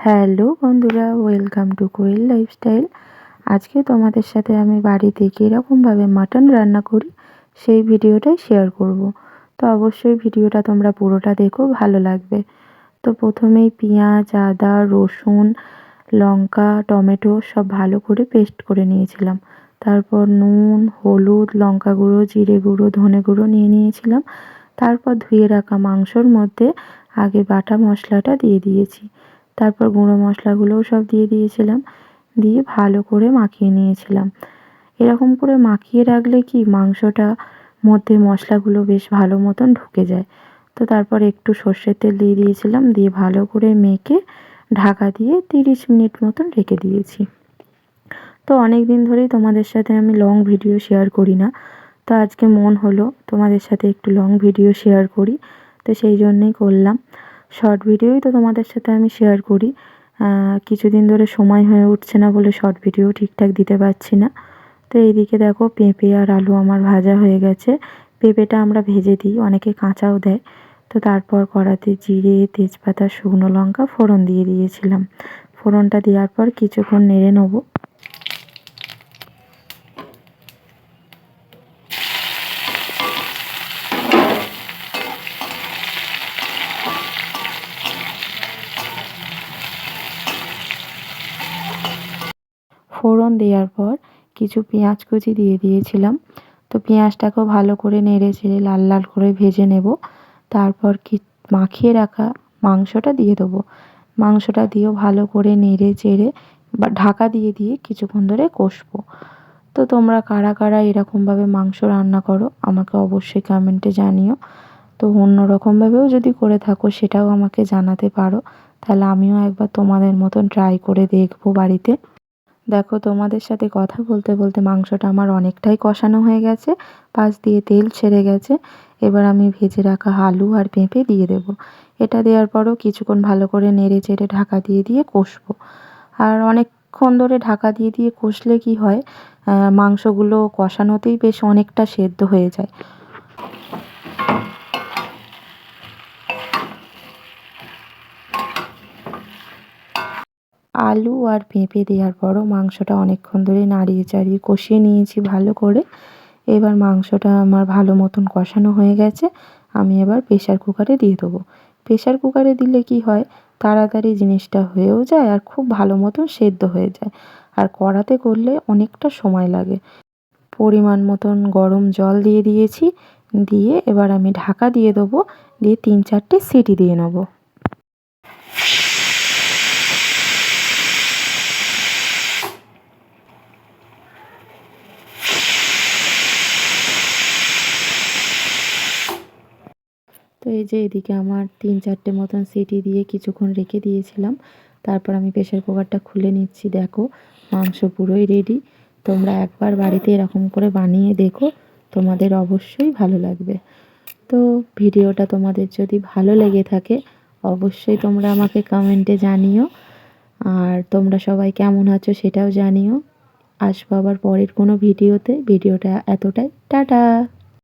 Hello বন্ধুরা, welcome to Koel lifestyle. আজকে তোমাদের সাথে আমি বাড়িতে কীরকমভাবে মাটন রান্না করি সেই ভিডিওটাই শেয়ার করব। তো অবশ্যই ভিডিওটা তোমরা পুরোটা দেখো, ভালো লাগবে। তো প্রথমেই পেঁয়াজ, আদা, রসুন, লঙ্কা, টমেটো সব ভালো করে পেস্ট করে নিয়েছিলাম। তারপর নুন, হলুদ, লঙ্কা গুঁড়ো, জিরে গুঁড়ো, ধনে গুঁড়ো নিয়ে নিয়েছিলাম। তারপর ধুয়ে রাখা মাংসর মধ্যে আগে বাটা মশলাটা দিয়ে দিয়েছি। তারপর গুঁড়ো মশলাগুলোও সব দিয়ে দিয়েছিলাম, দিয়ে ভালো করে মাখিয়ে নিয়েছিলাম। এরকম করে মাখিয়ে রাখলে কি মাংসটা মধ্যে মশলাগুলো বেশ ভালো মতন ঢুকে যায়। তো তারপর একটু সর্ষের তেল দিয়ে দিয়েছিলাম, দিয়ে ভালো করে মেখে ঢাকা দিয়ে 30 মিনিট মতন রেখে দিয়েছি। তো অনেক দিন ধরেই তোমাদের সাথে আমি লং ভিডিও শেয়ার করি না, তো আজকে মন হলো তোমাদের সাথে একটু লং ভিডিও শেয়ার করি, তো সেই জন্যেই করলাম। শর্ট ভিডিওই তো তোমাদের সাথে আমি শেয়ার করি। কিছুদিন ধরে সময় হয়ে উঠছে না বলে শর্ট ভিডিও ঠিকঠাক দিতে পারছি না। তো এইদিকে দেখো পেঁপে আর আলু আমার ভাজা হয়ে গেছে। পেঁপেটা আমরা ভেজে দিই, অনেকে কাঁচাও দেয়। তো তারপর কড়াতে জিরে, তেজপাতা, শুকনো লঙ্কা ফোড়ন দিয়ে দিয়েছিলাম। ফোড়নটা দেওয়ার পর কিছুক্ষণ নেড়ে নেবো। ফোড়ন দেওয়ার পর কিছু পেঁয়াজ কুচি দিয়ে দিয়েছিলাম। তো পেঁয়াজটাকেও ভালো করে নেড়ে চেড়ে লাল লাল করে ভেজে নেব। তারপর মাখিয়ে রাখা মাংসটা দিয়ে দেবো। মাংসটা দিয়েও ভালো করে নেড়ে চেড়ে বা ঢাকা দিয়ে দিয়ে কিছুক্ষণ ধরে কষবো। তো তোমরা কারা কারা এরকমভাবে মাংস রান্না করো আমাকে অবশ্যই কমেন্টে জানিও। তো অন্য রকমভাবেও যদি করে থাকো সেটাও আমাকে জানাতে পারো, তাহলে আমিও একবার তোমাদের মতন ট্রাই করে দেখবো বাড়িতে। দেখো তোমাদের সাথে কথা বলতে বলতে মাংসটা আমার অনেকটাই কষানো হয়ে গেছে, পাশ দিয়ে তেল ছেড়ে গেছে। এবার আমি ভেজে রাখা আলু আর পেঁপে দিয়ে দেব। এটা দেওয়ার পরও কিছুক্ষণ ভালো করে নেড়ে চেড়ে ঢাকা দিয়ে দিয়ে কষবো। আর অনেকক্ষণ ধরে ঢাকা দিয়ে দিয়ে কষলে কি হয়, মাংসগুলো কষানোতেই বেশ অনেকটা সেদ্ধ হয়ে যায়। আলু আর পেঁপে দেওয়ার পরও মাংসটা অনেকক্ষণ ধরে নাড়িয়ে চাড়িয়ে কষিয়ে নিয়েছি ভালো করে। এবার মাংসটা আমার ভালো মতন কষানো হয়ে গেছে, আমি এবার প্রেশার কুকারে দিয়ে দেবো। প্রেশার কুকারে দিলে কি হয়, তাড়াতাড়ি জিনিসটা হয়েও যায় আর খুব ভালো মতন সেদ্ধ হয়ে যায়। আর কড়াতে করলে অনেকটা সময় লাগে। পরিমাণ মতন গরম জল দিয়ে দিয়েছি, দিয়ে এবার আমি ঢাকা দিয়ে দেবো, দিয়ে 3-4টে সিটি দিয়ে নেবো। তো এই যে এদিকে আমার 3-4টে মতন সিটি দিয়ে কিছুক্ষণ রেখে দিয়েছিলাম। তারপর আমি প্রেশার কুকারটা খুলে নিচ্ছি। দেখো মাংস পুরোই রেডি। তোমরা একবার বাড়িতে এরকম করে বানিয়ে দেখো, তোমাদের অবশ্যই ভালো লাগবে। তো ভিডিওটা তোমাদের যদি ভালো লেগে থাকে অবশ্যই তোমরা আমাকে কমেন্টে জানিও। আর তোমরা সবাই কেমন আছো সেটাও জানিও। আসবো আবার পরের কোনো ভিডিওতে। ভিডিওটা এতটাই, টাটা।